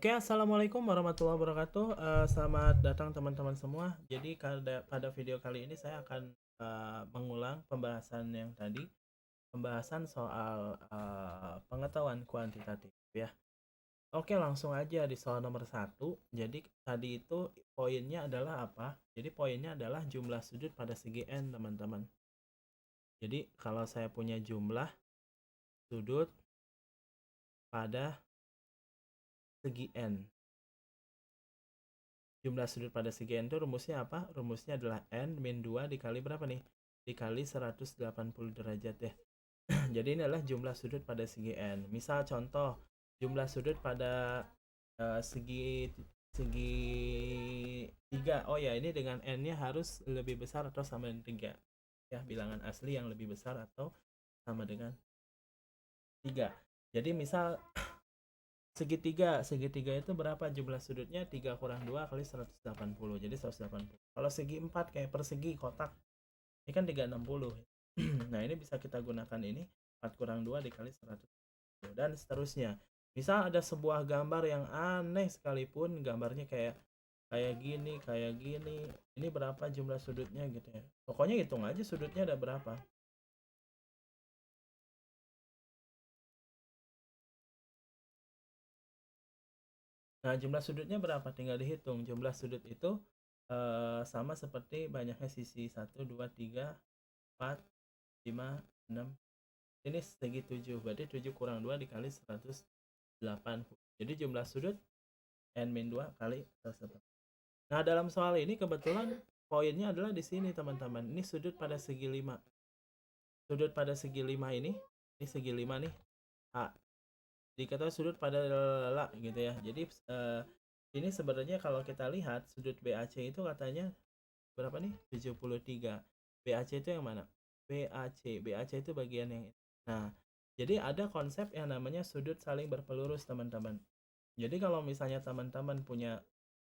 Oke, assalamualaikum warahmatullahi wabarakatuh. Selamat datang teman-teman semua. Jadi pada video kali ini saya akan mengulang pembahasan yang tadi, pembahasan soal pengetahuan kuantitatif ya. Oke, langsung aja di soal nomor satu. Jadi tadi itu poinnya adalah apa? Jadi poinnya adalah jumlah sudut pada segi n, teman-teman. Jadi kalau saya punya jumlah sudut pada segi n, jumlah sudut pada segi n itu rumusnya apa? Rumusnya adalah n min 2 dikali berapa nih? Dikali 180 derajat ya. Jadi ini adalah jumlah sudut pada segi n. Misal contoh, jumlah sudut pada segi segi 3. Oh ya, ini dengan n-nya harus lebih besar atau sama dengan 3. Ya, bilangan asli yang lebih besar atau sama dengan 3. Jadi misal segitiga itu berapa jumlah sudutnya? 3 kurang 2 kali 180. Jadi 180. Kalau segi 4 kayak persegi kotak, ini kan 360. Nah, ini bisa kita gunakan ini 4 kurang 2 dikali 100 dan seterusnya. Misal ada sebuah gambar yang aneh sekalipun, gambarnya kayak gini, kayak gini. Ini berapa jumlah sudutnya gitu ya. Pokoknya hitung aja sudutnya ada berapa. Nah, jumlah sudutnya berapa? Tinggal dihitung. Jumlah sudut itu sama seperti banyaknya sisi 1, 2, 3, 4, 5, 6. Ini segi 7. Berarti 7 kurang 2 dikali 180. Jadi jumlah sudut n-2 kali 180. Nah, dalam soal ini kebetulan poinnya adalah di sini, teman-teman. Ini sudut pada segi 5. Sudut pada segi 5 ini segi 5 nih. A. Dikatakan sudut pada la gitu ya. Jadi ini sebenarnya kalau kita lihat sudut BAC itu katanya berapa nih? 73. BAC itu yang mana? BAC itu bagian yang ini. Nah, jadi ada konsep yang namanya sudut saling berpelurus, teman-teman. Jadi kalau misalnya teman-teman punya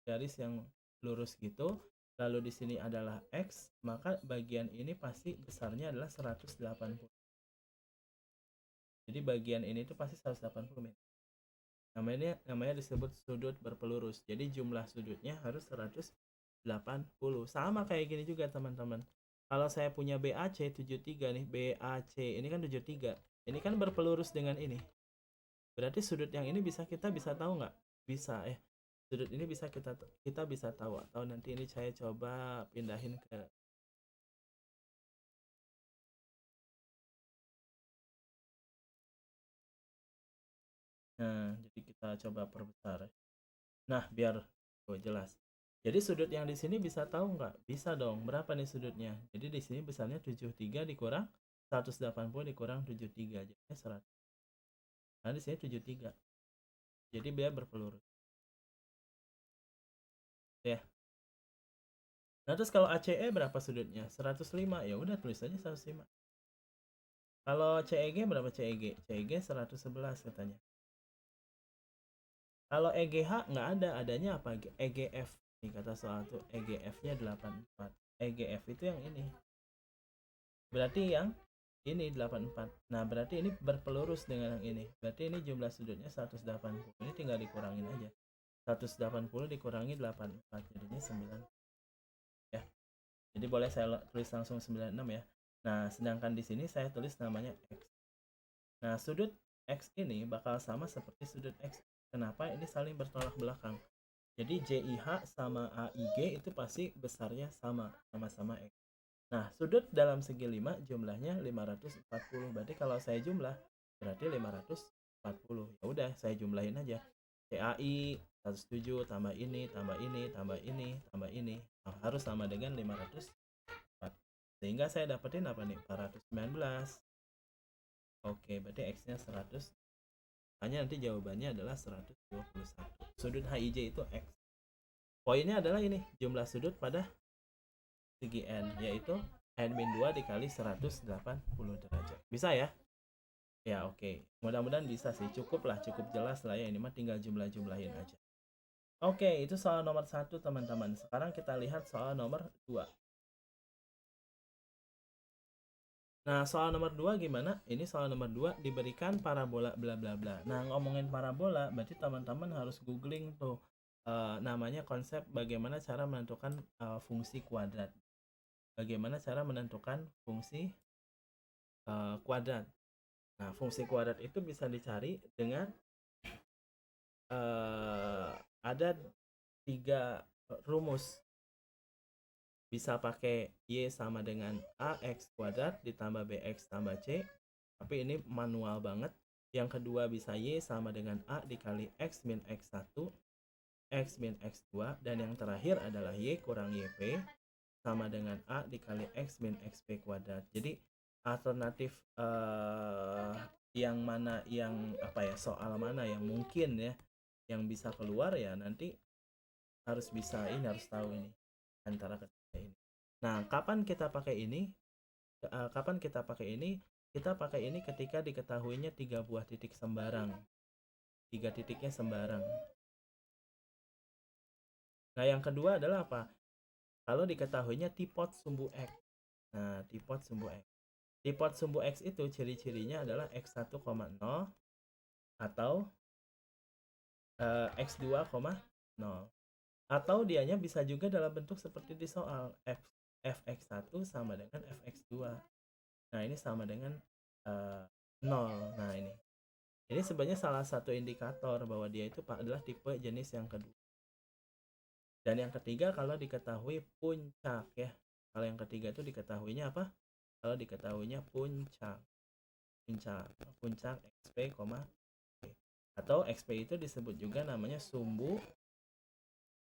garis yang lurus gitu, lalu di sini adalah X, maka bagian ini pasti besarnya adalah 180. Jadi bagian ini tuh pasti 180 mm. Namanya disebut sudut berpelurus. Jadi jumlah sudutnya harus 180. Sama kayak gini juga, teman-teman. Kalau saya punya BAC 73 nih, BAC ini kan 73. Ini kan berpelurus dengan ini. Berarti sudut yang ini kita bisa tahu nggak? Bisa ya. Sudut ini kita bisa tahu, atau nanti ini saya coba pindahin ke. Nah, jadi kita coba perbesar. Nah, biar jelas. Jadi sudut yang di sini bisa tahu nggak? Bisa dong. Berapa nih sudutnya? Jadi di sini besarnya 73 dikurang 180 dikurang 73, jadinya 100. Nah, di sini 73. Jadi dia berpelurus. Ya. Nah, terus kalau ACE berapa sudutnya? 105. Ya udah, tulis aja 105. Kalau CEG berapa CEG? CEG 111 katanya. Kalau EGH nggak ada, adanya apa? EGF. Nih kata soal tuh EGF-nya 84. EGF itu yang ini. Berarti yang ini 84. Nah, berarti ini berpelurus dengan yang ini. Berarti ini jumlah sudutnya 180. Ini tinggal dikurangin aja. 180 dikurangi 84 jadinya 9. Ya. Jadi boleh saya tulis langsung 96 ya. Nah, sedangkan di sini saya tulis namanya X. Nah, sudut X ini bakal sama seperti sudut X. Kenapa? Ini saling bertolak belakang. Jadi JIH sama AIG itu pasti besarnya sama-sama X. Nah, sudut dalam segi 5 jumlahnya 540. Berarti kalau saya jumlah berarti 540. Ya udah, saya jumlahin aja. CAI 107 tambah ini, tambah ini, tambah ini, tambah ini. Nah, harus sama dengan 504. Sehingga saya dapetin apa nih? 419. Oke, berarti X-nya 100. Hanya nanti jawabannya adalah 121. Sudut HIJ itu X. Poinnya adalah ini, jumlah sudut pada segi N, yaitu N-2 dikali 180 derajat. Bisa ya? Ya, oke. Mudah-mudahan bisa sih. Cukup jelas lah ya. Ini mah tinggal jumlah-jumlahin aja. Oke, itu soal nomor 1, teman-teman. Sekarang kita lihat soal nomor 2. Nah, soal nomor 2 gimana? Ini soal nomor 2 diberikan parabola bla bla bla. Nah, ngomongin parabola berarti teman-teman harus googling tuh namanya konsep bagaimana cara menentukan fungsi kuadrat. Bagaimana cara menentukan fungsi kuadrat. Nah, fungsi kuadrat itu bisa dicari dengan ada 3 rumus. Bisa pakai Y sama dengan AX kuadrat ditambah BX tambah C, tapi ini manual banget. Yang kedua bisa Y sama dengan A dikali X min X1 X min X2, dan yang terakhir adalah Y kurang YP sama dengan A dikali X min XP kuadrat. Jadi alternatif yang mana yang soal mana yang mungkin ya yang bisa keluar ya nanti harus bisa ini, harus tahu ini antara ketiga ini. Nah, kapan kita pakai ini? Kita pakai ini ketika diketahuinya 3 buah titik sembarang. 3 titiknya sembarang. Nah, yang kedua adalah apa? Kalau diketahuinya tipot sumbu X. Nah, tipot sumbu X. Tipot sumbu X itu ciri-cirinya adalah X1, 0 atau X2, 0. Atau dianya bisa juga dalam bentuk seperti di soal fx1 sama dengan fx2. Nah, ini sama dengan 0. Nah, ini sebenarnya salah satu indikator bahwa dia itu adalah tipe jenis yang kedua. Dan yang ketiga kalau diketahui puncak ya. Kalau yang ketiga itu diketahuinya apa? Kalau diketahuinya puncak XP, atau XP itu disebut juga namanya sumbu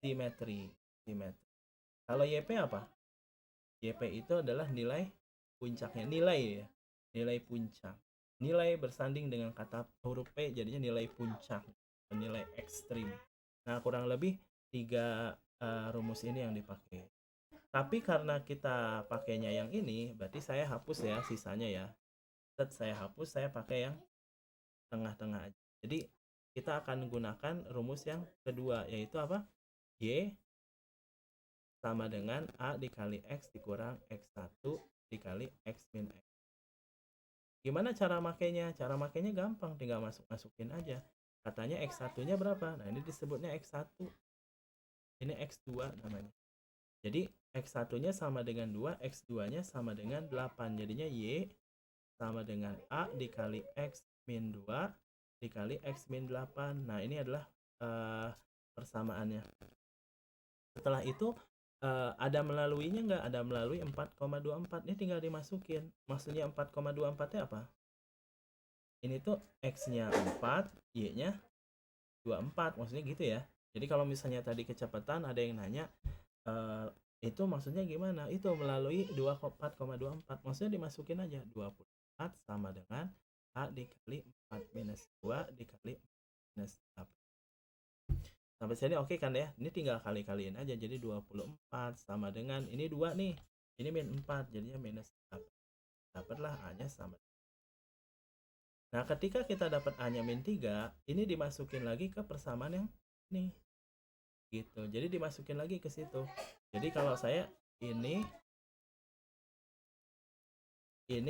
simetri. Kalau YP apa? YP itu adalah nilai puncaknya, nilai puncak. Nilai bersanding dengan kata huruf P jadinya nilai puncak, nilai ekstrim. Nah, kurang lebih 3 rumus ini yang dipakai. Tapi karena kita pakainya yang ini, berarti saya hapus ya sisanya ya. Saya hapus, saya pakai yang tengah-tengah aja. Jadi kita akan menggunakan rumus yang kedua, yaitu apa? Y sama dengan A dikali X dikurang X1 dikali X min X. Gimana cara makainya? Cara makainya gampang, tinggal masukin aja. Katanya X1-nya berapa? Nah, ini disebutnya X1. Ini X2 namanya. Jadi X1-nya sama dengan 2, X2-nya sama dengan 8. Jadinya Y sama dengan A dikali X min 2 dikali X min 8. Nah, ini adalah persamaannya. Setelah itu ada melaluinya nggak? Ada melalui 4,24. Ini tinggal dimasukin. Maksudnya 4,24-nya apa? Ini tuh X-nya 4, Y-nya 24. Maksudnya gitu ya. Jadi kalau misalnya tadi kecepatan ada yang nanya itu maksudnya gimana? Itu melalui 4,24. Maksudnya dimasukin aja 24 sama dengan A dikali 4 minus 2 dikali minus 8. Sampai sini oke kan ya? Ini tinggal kali-kaliin aja. Jadi 24 sama dengan ini 2 nih. Ini min 4 jadinya minus 8. Dapatlah A-nya sama. Nah, ketika kita dapat A-nya min 3, ini dimasukin lagi ke persamaan yang ini. Gitu. Jadi dimasukin lagi ke situ. Jadi kalau saya ini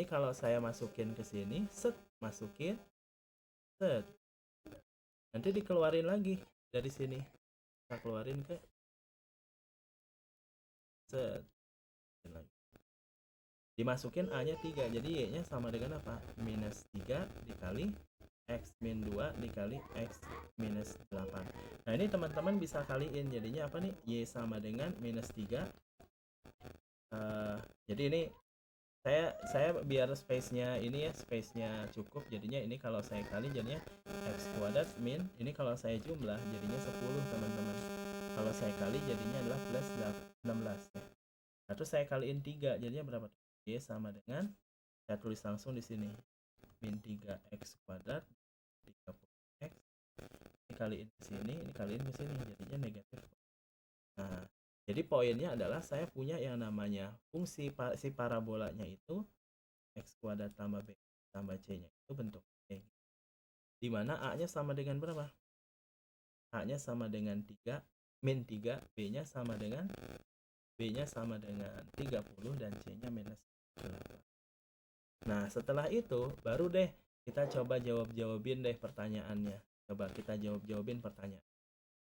kalau saya masukin ke sini, masukin, nanti dikeluarin lagi dari sini. Kita keluarin ke dimasukin A-nya 3. Jadi Y-nya sama dengan apa? Minus 3 dikali X min 2 dikali X minus 8. Nah, ini teman-teman bisa kaliin. Jadinya apa nih? Y sama dengan minus 3. Jadi ini saya biar space-nya ini ya, space-nya cukup. Jadinya ini kalau saya kali jadinya X kuadrat min, ini kalau saya jumlah jadinya 10 teman-teman. Kalau saya kali jadinya adalah plus 16 ya. Nah, terus saya kaliin 3 jadinya berapa? Y sama dengan, saya tulis langsung di sini, min 3x kuadrat 30x dikaliin ke sini, dikaliin ke sini jadinya negatif. Nah, jadi poinnya adalah saya punya yang namanya fungsi si parabolanya itu x kuadrat tambah b tambah c nya itu bentuk x, dimana a nya sama dengan berapa? A nya sama dengan 3 min 3, b nya sama dengan 30 dan c nya minus 8. Nah, setelah itu baru deh kita coba jawabin deh pertanyaannya. Coba kita jawabin pertanyaan.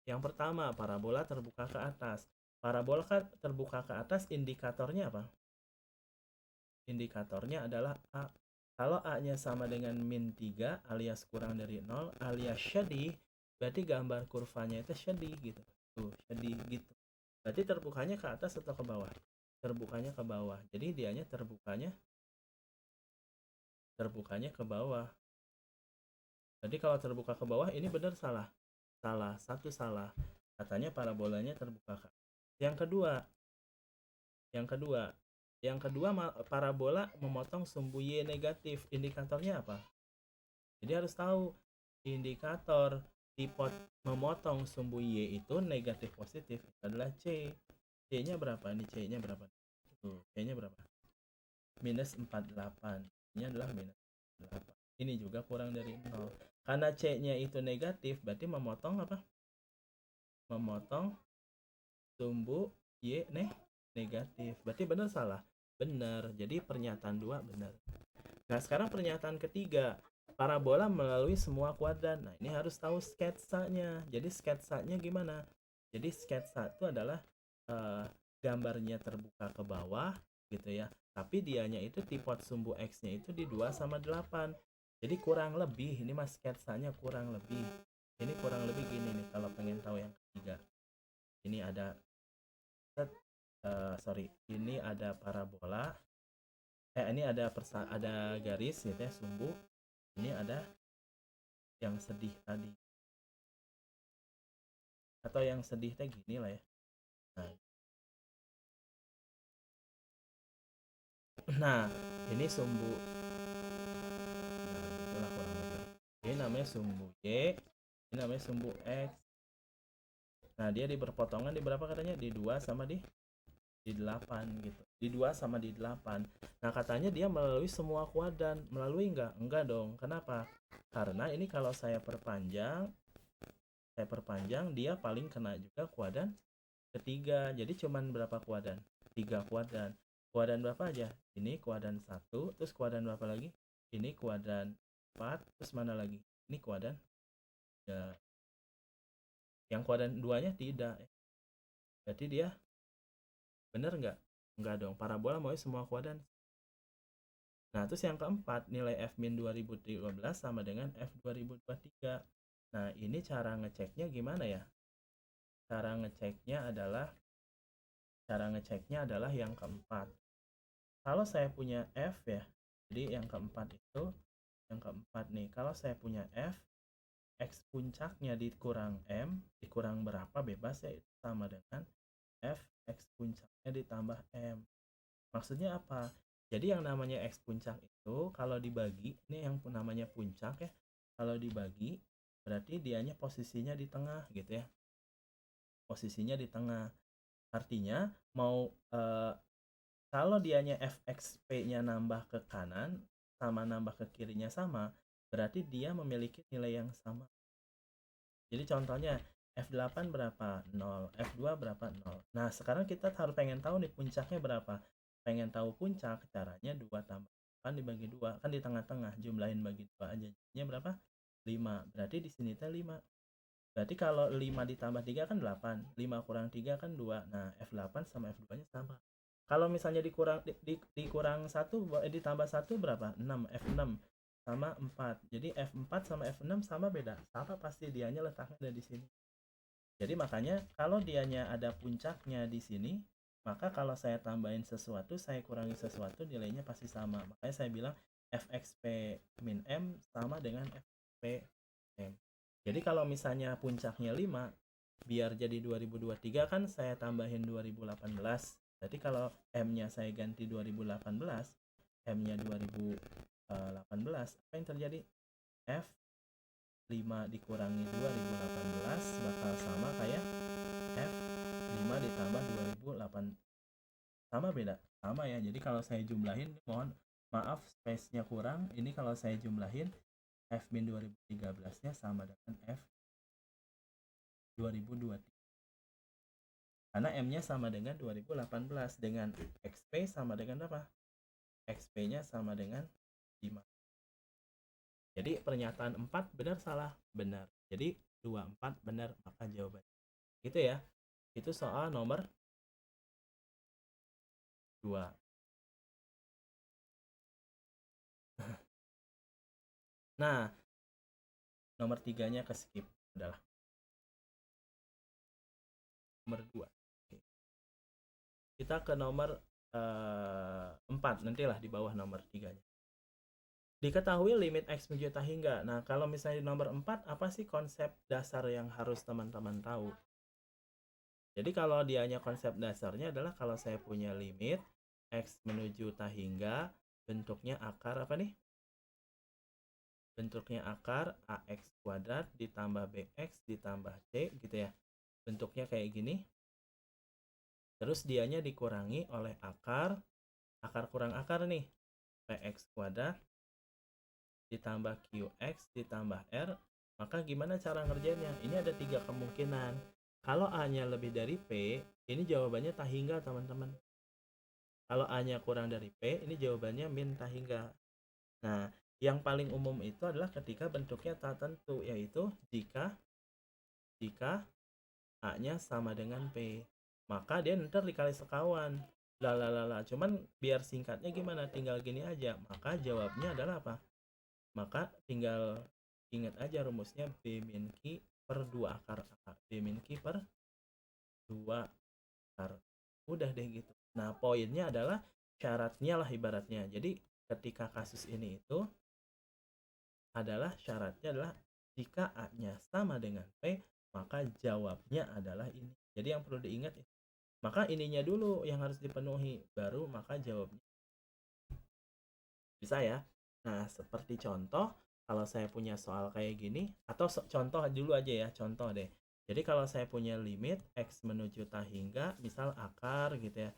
Yang pertama, parabola terbuka ke atas. Parabola terbuka ke atas, indikatornya apa? Indikatornya adalah A. Kalau A-nya sama dengan min 3 alias kurang dari 0 alias sedih, berarti gambar kurvanya itu sedih gitu. Tuh, sedih gitu. Berarti terbukanya ke atas atau ke bawah? Terbukanya ke bawah. Jadi dianya terbukanya ke bawah. Jadi kalau terbuka ke bawah ini benar salah? Salah, satu salah. Katanya parabolanya terbuka ke atas. Yang kedua parabola memotong sumbu Y negatif. Indikatornya apa? Jadi harus tahu indikator tipe memotong sumbu Y itu negatif positif adalah C. C-nya berapa? Ini C-nya berapa? Tuh, C-nya berapa? Minus 48. Ini adalah minus 48. Ini juga kurang dari 0. Karena C-nya itu negatif, berarti memotong apa? Memotong sumbu Y negatif. Berarti benar salah? Benar. Jadi pernyataan 2 benar. Nah, sekarang pernyataan ketiga. Parabola melalui semua kuadran. Nah, ini harus tahu sketsanya. Jadi sketsanya gimana? Jadi sketsa itu adalah gambarnya terbuka ke bawah gitu ya. Tapi dianya itu tipe sumbu X-nya itu di 2 sama 8. Jadi kurang lebih ini mas sketsanya kurang lebih. Ini kurang lebih gini nih kalau pengen tahu yang ketiga. Ini ada ini ada parabola. Ini ada garis gitu ya, sumbu. Ini ada yang sedih tadi. Atau yang sedih teh gini lah ya. Nah, ini sumbu. Nah, itulah kurang lebih. Ini namanya sumbu Y. Ini namanya sumbu X. Nah, dia di perpotongan di berapa katanya? Di 2 sama di 8 gitu. Di 2 sama di 8. Nah, katanya dia melalui semua kuadran. Melalui enggak? Enggak dong. Kenapa? Karena ini kalau saya perpanjang dia paling kena juga kuadran ketiga. Jadi cuman berapa kuadran? 3 kuadran. Kuadran berapa aja? Ini kuadran 1, terus kuadran berapa lagi? Ini kuadran 4, terus mana lagi? Ini kuadran 3. Yang kuadran 2-nya tidak. Berarti dia bener nggak? Nggak dong. Parabola mau semua kuadran. Nah, terus yang keempat, nilai F min 2013 sama dengan F 2023. Nah, ini cara ngeceknya gimana ya? Cara ngeceknya adalah yang keempat. Kalau saya punya F ya, jadi yang keempat nih, kalau saya punya F, X puncaknya dikurang M, dikurang berapa bebas ya, itu sama dengan F X puncaknya ditambah M. Maksudnya apa? Jadi yang namanya X puncak itu kalau dibagi, ini yang namanya puncak ya, kalau dibagi berarti dianya posisinya di tengah gitu ya. Posisinya di tengah. Artinya mau kalau dianya fxp-nya nambah ke kanan sama nambah ke kirinya sama, berarti dia memiliki nilai yang sama. Jadi contohnya F8 berapa? 0. F2 berapa? 0. Nah, sekarang kita harus pengen tahu nih puncaknya berapa. Pengen tahu puncak, caranya 2 tambah 8 dibagi 2. Kan di tengah-tengah, jumlahin bagi 2 aja. Jadinya berapa? 5. Berarti di sini teh 5. Berarti kalau 5 ditambah 3 kan 8. 5 kurang 3 kan 2. Nah, F8 sama F2-nya sama. Kalau misalnya dikurang 1, ditambah 1 berapa? 6. F6 sama 4. Jadi F4 sama F6 sama beda. Sama pasti dianya letaknya ada di sini. Jadi makanya kalau dianya ada puncaknya di sini, maka kalau saya tambahin sesuatu, saya kurangi sesuatu, nilainya pasti sama. Makanya saya bilang fxp min M sama dengan fp M. Jadi kalau misalnya puncaknya 5, biar jadi 2023 kan saya tambahin 2018. Berarti kalau M-nya saya ganti 2018, M-nya 2018, apa yang terjadi? F 5 dikurangi 2018 bakal sama kayak F 5 ditambah 2008. Sama beda? Sama ya. Jadi kalau saya jumlahin, mohon maaf space-nya kurang. Ini kalau saya jumlahin F min 2013-nya sama dengan F 2023. Karena M-nya sama dengan 2018 dengan XP sama dengan apa? XP-nya sama dengan 5. Jadi pernyataan 4 benar salah? Benar. Jadi 24 benar, maka jawabannya. Gitu ya. Itu soal nomor 2. Nah, nomor 3-nya ke skip adalah nomor 2. Oke. Kita ke nomor 4 nantilah di bawah nomor 3-nya. Diketahui limit X menjuta hingga. Nah, kalau misalnya di nomor 4, apa sih konsep dasar yang harus teman-teman tahu? Jadi kalau dianya konsep dasarnya adalah kalau saya punya limit X menuju tak hingga, bentuknya akar apa nih? Bentuknya akar AX kuadrat ditambah BX ditambah C gitu ya. Bentuknya kayak gini. Terus dianya dikurangi oleh akar kurang akar nih. PX kuadrat ditambah QX ditambah R. Maka gimana cara ngerjainnya? Ini ada 3 kemungkinan. Kalau A-nya lebih dari P, ini jawabannya tak hingga teman-teman. Kalau A-nya kurang dari P, ini jawabannya min tak hingga. Nah, yang paling umum itu adalah ketika bentuknya tak tentu, yaitu jika A-nya sama dengan P. Maka dia ntar dikali sekawan. Cuman biar singkatnya gimana? Tinggal gini aja. Maka jawabnya adalah apa? Maka tinggal ingat aja rumusnya B min Q per 2 akar A. B min Q per 2 akar. Udah deh gitu. Nah, poinnya adalah syaratnya lah ibaratnya. Jadi ketika kasus ini itu adalah syaratnya adalah jika A-nya sama dengan P, maka jawabnya adalah ini. Jadi yang perlu diingat, maka ininya dulu yang harus dipenuhi, baru maka jawabnya. Bisa ya? Nah, seperti contoh, kalau saya punya soal kayak gini, atau contoh dulu aja ya, contoh deh. Jadi kalau saya punya limit X menuju tak hingga, misal akar gitu ya,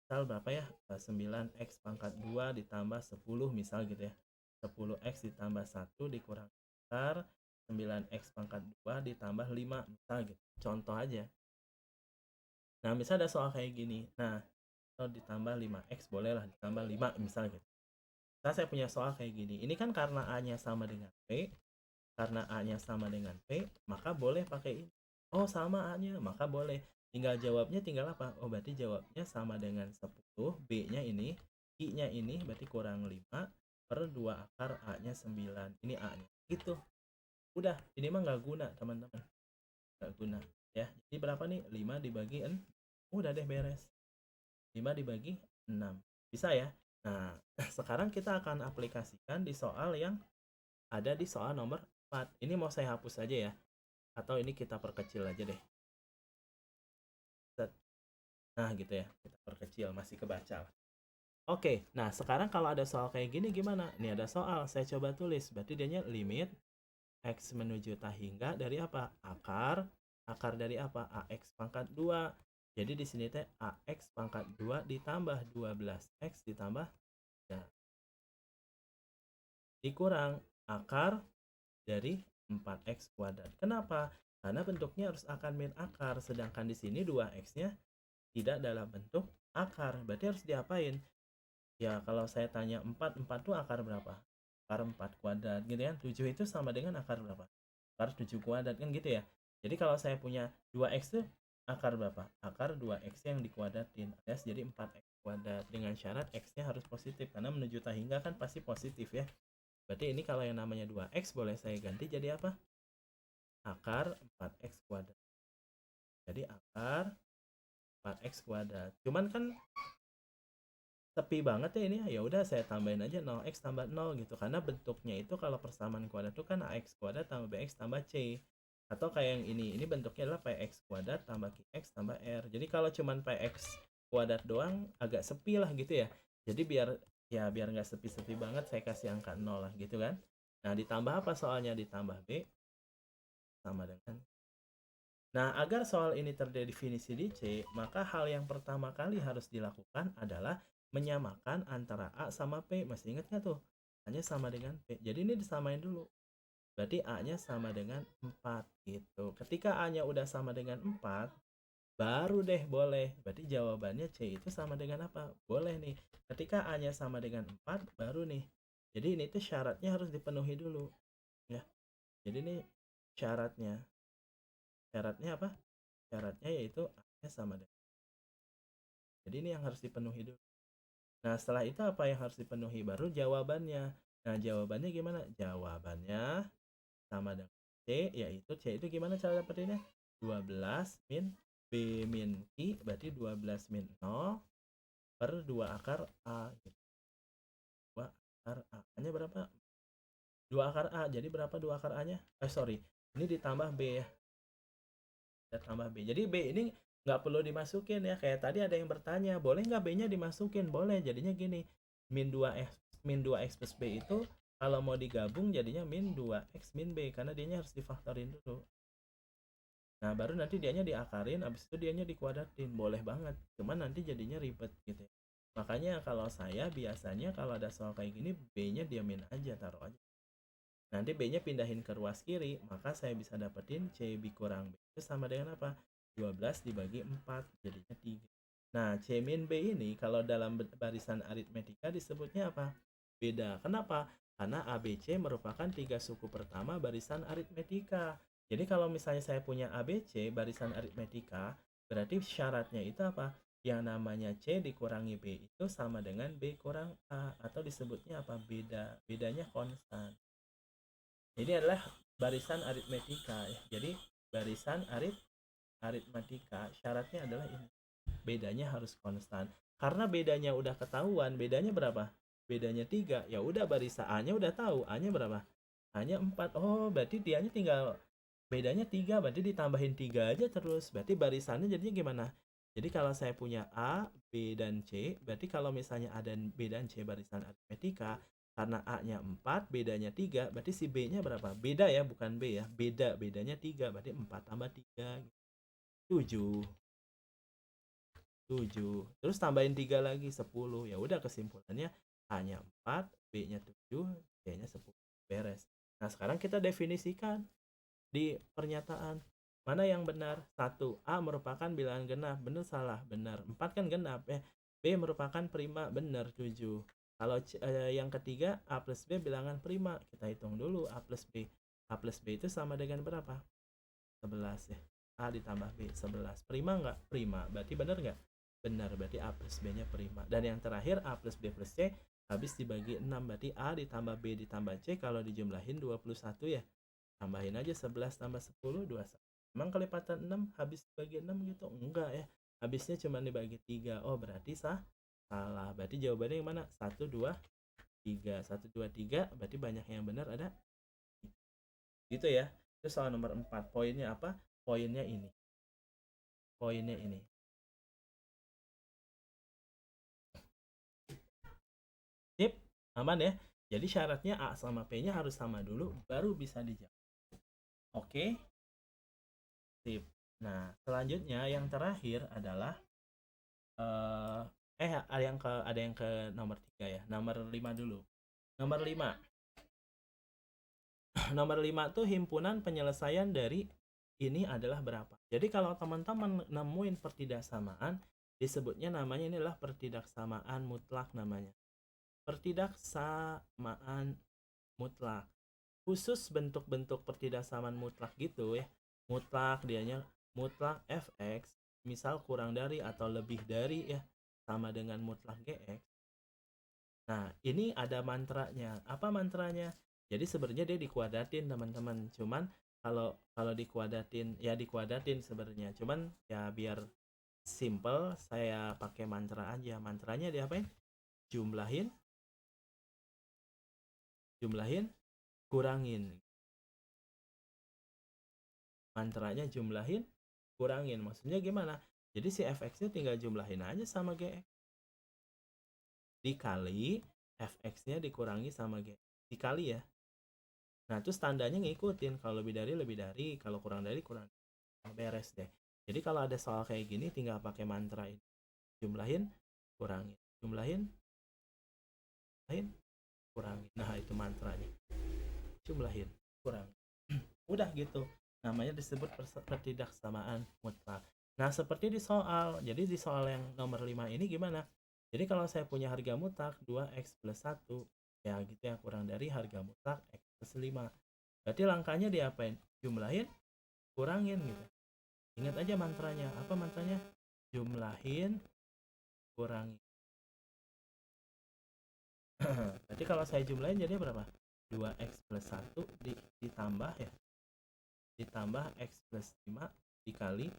misal berapa ya, 9X pangkat 2 ditambah 10 misal gitu ya, 10X ditambah 1 dikurang akar 9X pangkat 2 ditambah 5 misal gitu, contoh aja. Nah, misal ada soal kayak gini, nah atau ditambah 5X bolehlah ditambah 5 misal gitu. Nah, saya punya soal kayak gini. Ini kan karena A-nya sama dengan P. Karena A-nya sama dengan P, maka boleh pakai ini. Oh, sama A-nya, maka boleh. Tinggal jawabnya tinggal apa? Oh, berarti jawabnya sama dengan 10. B-nya ini, I-nya ini berarti kurang 5 per 2 akar A-nya 9. Ini A-nya. Gitu. Udah, ini mah nggak guna, teman-teman. Nggak guna. Ya, jadi berapa nih? 5 dibagi 6. Udah deh beres. 5 dibagi 6. Bisa ya? Nah, sekarang kita akan aplikasikan di soal yang ada di soal nomor 4. Ini mau saya hapus aja ya. Atau ini kita perkecil aja deh. Nah, gitu ya. Kita perkecil, masih kebaca lah. Oke, nah sekarang kalau ada soal kayak gini gimana? Ini ada soal, saya coba tulis. Berarti dianya limit X menuju tak hingga dari apa? Akar dari apa? AX pangkat 2. Jadi di sini teh AX pangkat 2 ditambah 12X ditambah ya, dikurang akar dari 4X kuadrat. Kenapa? Karena bentuknya harus akar min akar, sedangkan di sini 2X-nya tidak dalam bentuk akar. Berarti harus diapain? Ya, kalau saya tanya 4 tuh akar berapa? Akar 4 kuadrat gitu kan. 7 itu sama dengan akar berapa? Akar 7 kuadrat kan gitu ya. Jadi kalau saya punya 2X tuh akar berapa? Akar 2X yang dikuadratin alias jadi 4X kuadrat dengan syarat X-nya harus positif karena menuju tak hingga kan pasti positif ya. Berarti ini kalau yang namanya 2X boleh saya ganti jadi apa? Akar 4X kuadrat. Jadi akar 4X kuadrat. Cuman kan sepi banget ya ini. Ya udah saya tambahin aja 0X tambah 0 gitu. Karena bentuknya itu kalau persamaan kuadrat itu kan AX kuadrat tambah BX tambah C. Atau kayak yang ini bentuknya adalah PX kuadrat tambah QX tambah R. Jadi kalau cuman PX kuadrat doang agak sepi lah gitu ya. Jadi biar nggak sepi-sepi banget saya kasih angka 0 lah gitu kan. Nah, ditambah apa soalnya? Ditambah B sama dengan. Nah, agar soal ini terdefinisi di C, maka hal yang pertama kali harus dilakukan adalah menyamakan antara A sama P. Masih ingat nggak tuh? A-nya sama dengan P. Jadi ini disamain dulu. Berarti A-nya sama dengan 4 gitu. Ketika A-nya udah sama dengan 4, baru deh boleh. Berarti jawabannya C itu sama dengan apa? Boleh nih. Ketika A-nya sama dengan 4, baru nih Jadi ini tuh syaratnya harus dipenuhi dulu ya. Jadi ini syaratnya. Syaratnya apa? Syaratnya yaitu A-nya sama dengan. Jadi ini yang harus dipenuhi dulu. Nah, setelah itu apa yang harus dipenuhi? Baru jawabannya. Nah, jawabannya gimana? Jawabannya sama dengan C, yaitu C itu gimana cara dapetinnya? 12 min B min Q, berarti 12 min 0 per 2 akar A. 2 akar A-nya berapa? 2 akar A, jadi berapa 2 akar A-nya? Sorry, ini ditambah B ya. Tambah B. Jadi B ini nggak perlu dimasukin ya. Kayak tadi ada yang bertanya, boleh nggak B-nya dimasukin? Boleh. Jadinya gini, min 2x plus B itu kalau mau digabung jadinya min 2x min B karena dianya harus difaktorin dulu. Nah, baru nanti dianya diakarin, abis itu dianya dikuadratin. Boleh banget. Cuman nanti jadinya ribet gitu ya. Makanya kalau saya biasanya kalau ada soal kayak gini, B-nya diamin aja, taruh aja. Nanti B-nya pindahin ke ruas kiri, maka saya bisa dapetin CB kurang B itu sama dengan apa? 12 dibagi 4, jadinya 3. Nah, C min B ini kalau dalam barisan aritmetika disebutnya apa? Beda. Kenapa? Karena ABC merupakan 3 suku pertama barisan aritmetika. Jadi kalau misalnya saya punya ABC barisan aritmetika, berarti syaratnya itu apa? Yang namanya C dikurangi B itu sama dengan B kurang A, atau disebutnya apa? Beda. Bedanya konstan. Ini adalah barisan aritmetika ya. Jadi barisan aritmetika syaratnya adalah ini. Bedanya harus konstan. Karena bedanya udah ketahuan, bedanya berapa? Bedanya 3. Ya udah barisan A-nya udah tahu, A-nya berapa? A-nya 4. Oh, berarti dianya tinggal bedanya 3, berarti ditambahin 3 aja terus. Berarti barisannya jadinya gimana? Jadi kalau saya punya A, B, dan C, berarti kalau misalnya A dan B dan C barisan aritmetika, karena A-nya 4, bedanya 3, berarti si B-nya berapa? Beda ya, bukan B ya. Bedanya 3, berarti 4 tambah 3, 7. 7. Terus tambahin 3 lagi, 10. Ya udah kesimpulannya A-nya 4, B-nya 7, C-nya 10. Beres. Nah, sekarang kita definisikan di pernyataan. Mana yang benar? 1. A merupakan bilangan genap. Benar salah? Benar. 4 kan genap ya. B merupakan prima. Benar. 7. Kalau yang ketiga A plus B bilangan prima. Kita hitung dulu A plus B. A plus B itu sama dengan berapa? 11 ya. A ditambah B 11. Prima nggak? Prima. Berarti benar nggak? Benar. Berarti A plus B nya prima. Dan yang terakhir A plus B plus C habis dibagi 6. Berarti A ditambah B ditambah C kalau dijumlahin 21 ya. Tambahin aja 11 tambah 10, 21. Emang kelipatan 6 habis dibagi 6 gitu? Enggak ya. Habisnya cuma dibagi 3. Oh, berarti salah. Berarti jawabannya yang mana? 1, 2, 3. 1, 2, 3. Berarti banyak yang benar ada. Gitu ya. Itu soal nomor 4. Poinnya apa? Poinnya ini. Poinnya ini. Sip. Aman ya. Jadi syaratnya A sama P-nya harus sama dulu, baru bisa dijawab. Oke. Sip. Nah, selanjutnya yang terakhir adalah ada yang ke nomor 3 ya. Nomor 5 dulu. Nomor 5. Nomor 5 tuh himpunan penyelesaian dari ini adalah berapa. Jadi kalau teman-teman nemuin pertidaksamaan, disebutnya namanya ini adalah pertidaksamaan mutlak namanya. Pertidaksamaan mutlak. Khusus bentuk-bentuk pertidaksamaan mutlak gitu ya. Mutlak dianya mutlak fx misal kurang dari atau lebih dari ya, sama dengan mutlak gx. Nah, ini ada mantranya. Apa mantranya? Jadi sebenarnya dia dikuadratin teman-teman. Cuman kalau dikuadratin ya dikuadratin sebenarnya. Cuman ya biar simple saya pakai mantra aja. Mantranya diapain? Jumlahin, kurangin. Mantranya jumlahin, kurangin. Maksudnya gimana? Jadi si fx-nya tinggal jumlahin aja sama gx. Dikali fx-nya dikurangi sama gx. Dikali ya. Nah, terus tandanya ngikutin. Kalau lebih dari, kalau kurang dari, kurang. Beres deh. Jadi kalau ada soal kayak gini tinggal pakai mantra ini. Jumlahin, kurangin. Jumlahin, kurangin. Nah, itu mantranya. Jumlahin, kurangin. Udah gitu. Namanya disebut pertidaksamaan mutlak. Nah, seperti di soal. Jadi di soal yang nomor 5 ini gimana? Jadi kalau saya punya harga mutlak 2x plus 1, Ya gitu ya, kurang dari harga mutlak X plus 5. Berarti langkahnya diapain? Jumlahin, kurangin gitu. Ingat aja mantranya. Apa mantranya? Jumlahin, kurangin. Berarti kalau saya jumlahin jadi berapa? 2x plus 1 ditambah ya. Ditambah x plus 5 dikali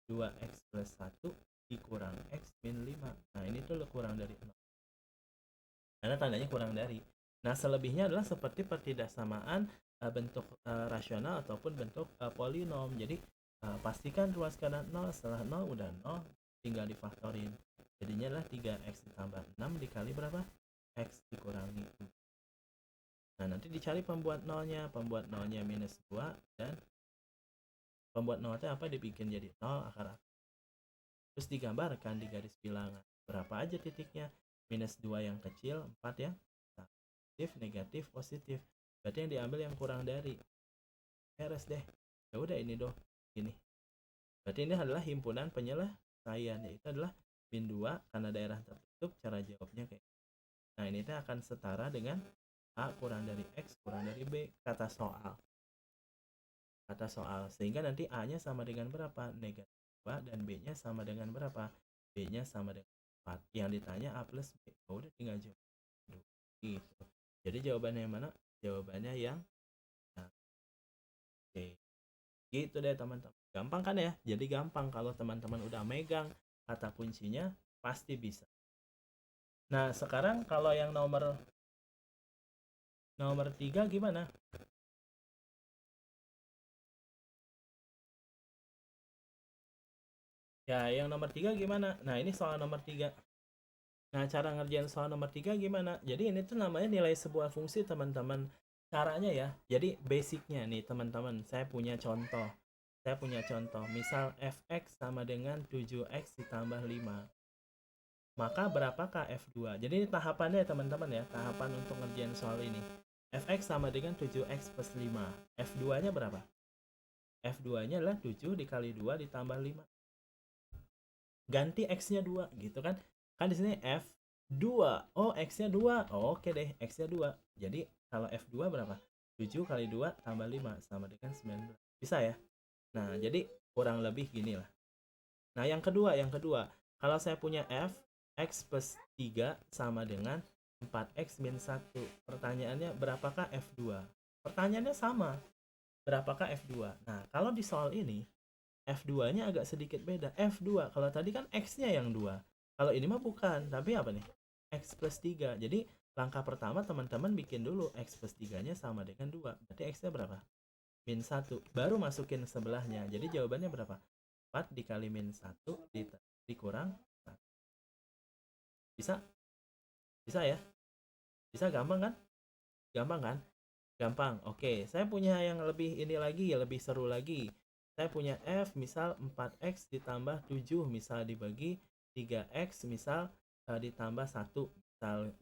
2x plus 1 dikurang x min 5. Nah ini tuh kurang dari 0. Karena tandanya kurang dari. Nah selebihnya adalah seperti pertidaksamaan bentuk rasional ataupun bentuk polinom. Jadi pastikan ruas kanan 0, setelah 0 udah 0 tinggal difaktorin. Jadinya adalah 3x ditambah 6 dikali berapa? X dikurangi. Nah nanti dicari pembuat nolnya. Pembuat nolnya minus 2 dan pembuat nolnya apa? Dibikin jadi 0 akar. Terus digambarkan di garis bilangan. Berapa aja titiknya? Minus 2 yang kecil, 4 yang positif, negatif, positif. Berarti yang diambil yang kurang dari. Beres deh. Ya udah ini doh. Gini. Berarti ini adalah himpunan penyelesaian, yaitu adalah min 2 karena daerah tertutup. Cara jawabnya kayak. Nah ini akan setara dengan A kurang dari X kurang dari B. Kata soal. Sehingga nanti A-nya sama dengan berapa? Negatif 2 dan B-nya sama dengan berapa? B-nya sama dengan 4. Yang ditanya A plus B. Oh, udah tinggal jawab. Gitu. Jadi jawabannya yang mana? Jawabannya yang C. Gitu deh teman-teman. Gampang kan ya? Jadi gampang kalau teman-teman udah megang kata kuncinya pasti bisa. Nah, sekarang kalau yang nomor 3 gimana? Ya, yang nomor 3 gimana? Nah, ini soal nomor 3. Nah, cara ngerjain soal nomor 3 gimana? Jadi ini tuh namanya nilai sebuah fungsi, teman-teman. Caranya ya, jadi basicnya nih teman-teman, saya punya contoh. Misal fx sama dengan 7x ditambah 5. Maka berapakah f2? Jadi ini tahapannya ya teman-teman ya, tahapan untuk ngerjain soal ini. Fx sama dengan 7x plus 5. F2-nya berapa? F2-nya adalah 7 dikali 2 ditambah 5. Ganti X-nya 2 gitu kan. Kan di sini F2. Oh, X-nya 2. Oh, oke deh, X-nya 2. Jadi kalau F2 berapa? 7 kali 2 tambah 5 sama dengan 19. Bisa ya? Nah, jadi kurang lebih gini lah. Nah, yang kedua. Kalau saya punya F, X plus 3 sama dengan 4X min 1. Pertanyaannya berapakah F2? Pertanyaannya sama. Berapakah F2? Nah, kalau di soal ini, F2-nya agak sedikit beda. F2, kalau tadi kan X-nya yang 2. Kalau ini mah bukan, tapi apa nih? X plus 3. Jadi langkah pertama teman-teman bikin dulu X plus 3-nya sama dengan 2. Berarti X-nya berapa? Min 1. Baru masukin sebelahnya. Jadi jawabannya berapa? 4 dikali min 1 dikurang 1. Bisa? Bisa ya? Bisa, gampang kan? Gampang kan? Gampang. Oke, saya punya yang lebih ini lagi, lebih seru lagi. Saya punya F misal 4X ditambah 7 misal dibagi 3X misal ditambah 1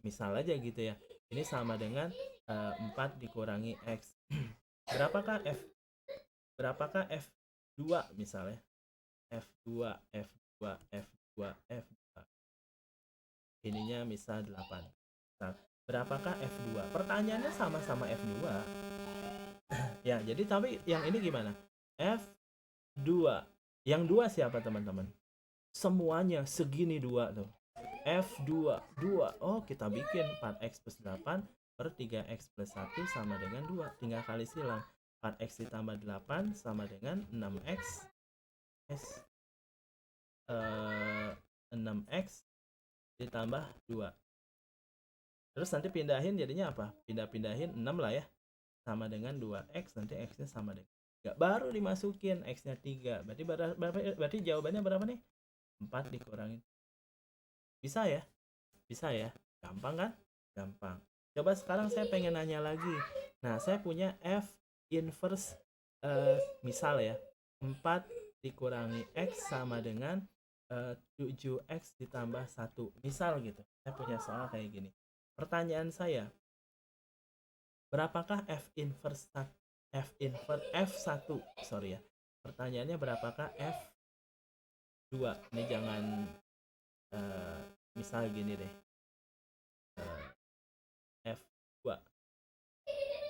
misal aja gitu ya. Ini sama dengan 4 dikurangi X. Berapakah F2 misalnya? F2 ininya misal 8. Nah, berapakah F2? Pertanyaannya sama-sama F2. Ya, jadi tapi yang ini gimana? F2. Yang 2 siapa teman-teman? Semuanya segini 2 tuh. F2. 2. Oh, kita bikin 4X plus 8 per 3X plus 1 sama dengan 2. Tinggal kali silang. 4X ditambah 8 sama dengan 6X. 6X ditambah 2. Terus nanti pindahin jadinya apa? Pindahin 6 lah ya. Sama dengan 2X, nanti X-nya sama dengan 3. Baru dimasukin X-nya 3. Berarti jawabannya berapa nih? 4 dikurangin. Bisa ya? Bisa ya? Gampang kan? Gampang. Coba sekarang saya pengen nanya lagi. Nah, saya punya F inverse misal ya. 4 dikurangi X sama dengan 7X ditambah 1. Misal gitu. Saya punya soal kayak gini. Pertanyaan saya, berapakah F1? Sorry ya. Pertanyaannya berapakah F2? Ini jangan misal gini deh.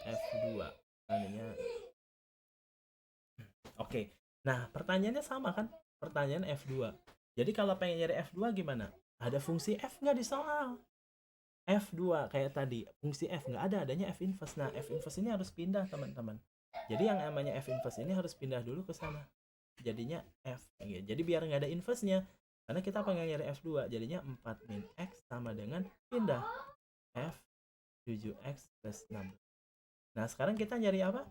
F2 adanya. Oke. Nah, pertanyaannya sama kan? Pertanyaan F2. Jadi kalau pengen nyari F2 gimana? Ada fungsi F nggak di soal? F2 kayak tadi, fungsi F nggak ada, adanya F inverse. Nah, F inverse ini harus pindah, teman-teman. Jadi yang namanya F inverse ini harus pindah dulu ke sana. Jadinya F. Jadi biar nggak ada inverse-nya. Karena kita pengen nyari F2, jadinya 4 min X sama dengan pindah F 7X plus 16. Nah, sekarang kita nyari apa?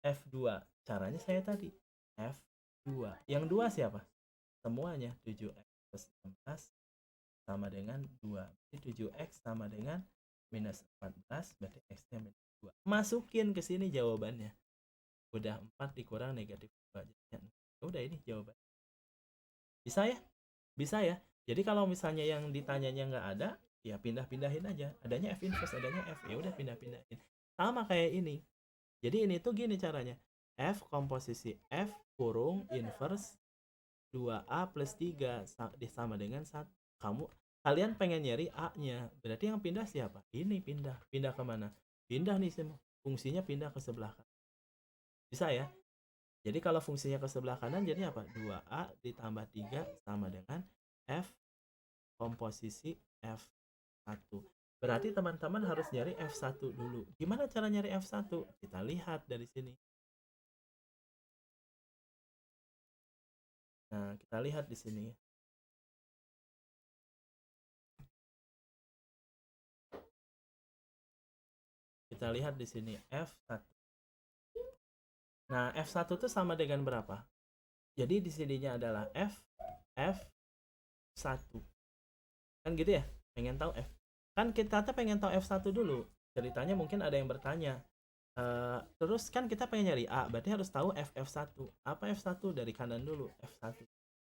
F2. Caranya saya tadi. F2. Yang 2 siapa? Semuanya 7X plus 16 sama dengan 2. Jadi 7X sama dengan minus 14, berarti X-nya minus 2. Masukin ke sini jawabannya. Udah 4 dikurang negatif 2. Udah, ini jawaban. Bisa ya? Bisa ya? Jadi kalau misalnya yang ditanyanya nggak ada, ya pindah-pindahin aja. Adanya F inverse, adanya F. Ya udah pindah-pindahin. Sama kayak ini. Jadi ini tuh gini caranya. F komposisi F kurung inverse 2A plus 3 sama dengan 1. Kalian pengen nyari A-nya. Berarti yang pindah siapa? Ini pindah. Pindah kemana? Pindah nih semua. Fungsinya pindah ke sebelah kanan. Bisa ya? Jadi kalau fungsinya ke sebelah kanan jadi apa? 2A ditambah 3 sama dengan F komposisi F1. Berarti teman-teman harus nyari F1 dulu. Gimana cara nyari F1? Kita lihat dari sini. Nah, kita lihat di sini. Kita lihat di sini F1. Nah, F1 itu sama dengan berapa? Jadi di sininya adalah F1. Kan gitu ya? Pengen tahu F. Kan kita pengen tahu F1 dulu. Ceritanya mungkin ada yang bertanya. Terus kan kita pengen nyari A, berarti harus tahu F1. Apa F1? Dari kanan dulu. F1.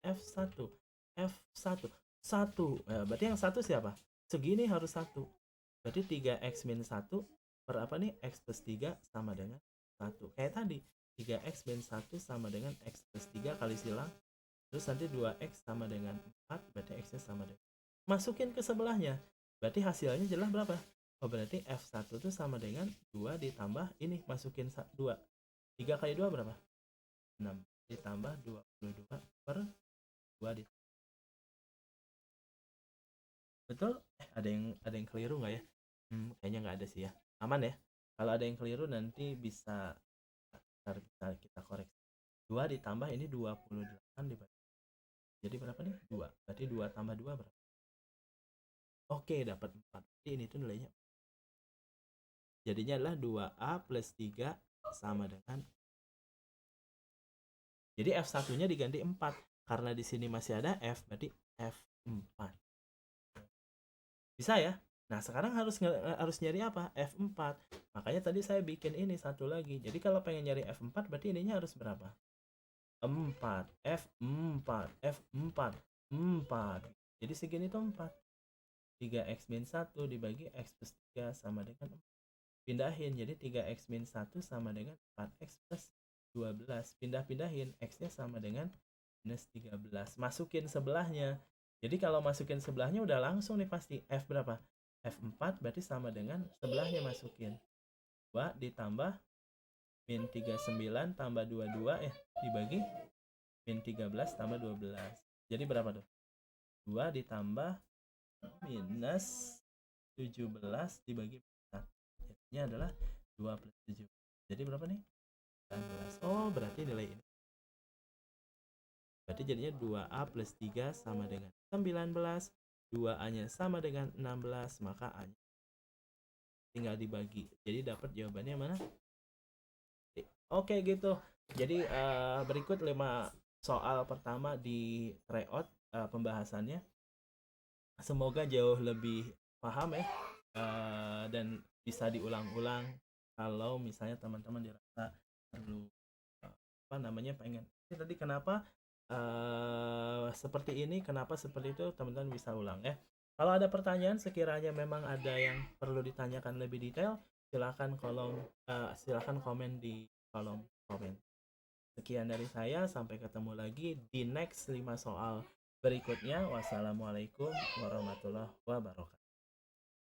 F1. F1. 1. Berarti yang 1 siapa? Segini harus 1. Berarti 3X min 1 per apa nih? X plus 3 sama dengan 1. Kayak tadi. 3X min 1 sama dengan X plus 3 kali silang. Terus nanti 2X sama dengan 4. Berarti X-nya sama dengan. Masukin ke sebelahnya. Berarti hasilnya jelas berapa? Oh, berarti F1 itu sama dengan 2 ditambah ini. Masukin 2. 3 kali 2 berapa? 6. Ditambah 22 per 2 ditambah. Betul? Ada yang keliru nggak ya? Kayaknya nggak ada sih ya. Aman ya? Kalau ada yang keliru nanti bisa kita koreksi. 2 ditambah ini 28 dibagi. Jadi berapa nih? 2. Berarti 2 tambah 2 berapa? Oke, dapat 4. Jadi ini tuh nilainya. Jadinya adalah 2A plus 3 sama dengan. Jadi F1-nya diganti 4. Karena di sini masih ada F, berarti F4. Bisa ya? Nah, sekarang harus nyari apa? F4. Makanya tadi saya bikin ini satu lagi. Jadi kalau pengen nyari F4 berarti ininya harus berapa? 4. F4. F4. 4. Jadi segini tuh 4. 3X min 1 dibagi X plus 3 sama dengan 4. Pindahin. Jadi 3X min 1 sama dengan 4X plus 12. Pindah-pindahin. X-nya sama dengan minus 13. Masukin sebelahnya. Jadi kalau masukin sebelahnya udah langsung nih pasti. F berapa? F4 berarti sama dengan sebelahnya masukin. 2 ditambah min 39 tambah 22 ya. Dibagi min 13 tambah 12. Jadi berapa tuh? 2 ditambah minus 17 dibagi 4. Jadinya adalah 2 plus 7. Jadi berapa nih? 19. Oh, berarti nilai ini. Berarti jadinya 2A plus 3 sama dengan 19. 2A-nya sama dengan 16. Maka A-nya tinggal dibagi. Jadi dapat jawabannya mana? Oke gitu. Jadi berikut 5 soal pertama di tryout pembahasannya. Semoga jauh lebih paham ya. Dan bisa diulang-ulang kalau misalnya teman-teman dirasa perlu pengen ini tadi kenapa seperti ini, kenapa seperti itu, teman-teman bisa ulang ya. Kalau ada pertanyaan sekiranya memang ada yang perlu ditanyakan lebih detail, silakan komen di kolom komen. Sekian dari saya, sampai ketemu lagi di next 5 soal berikutnya. Wassalamualaikum warahmatullahi wabarakatuh.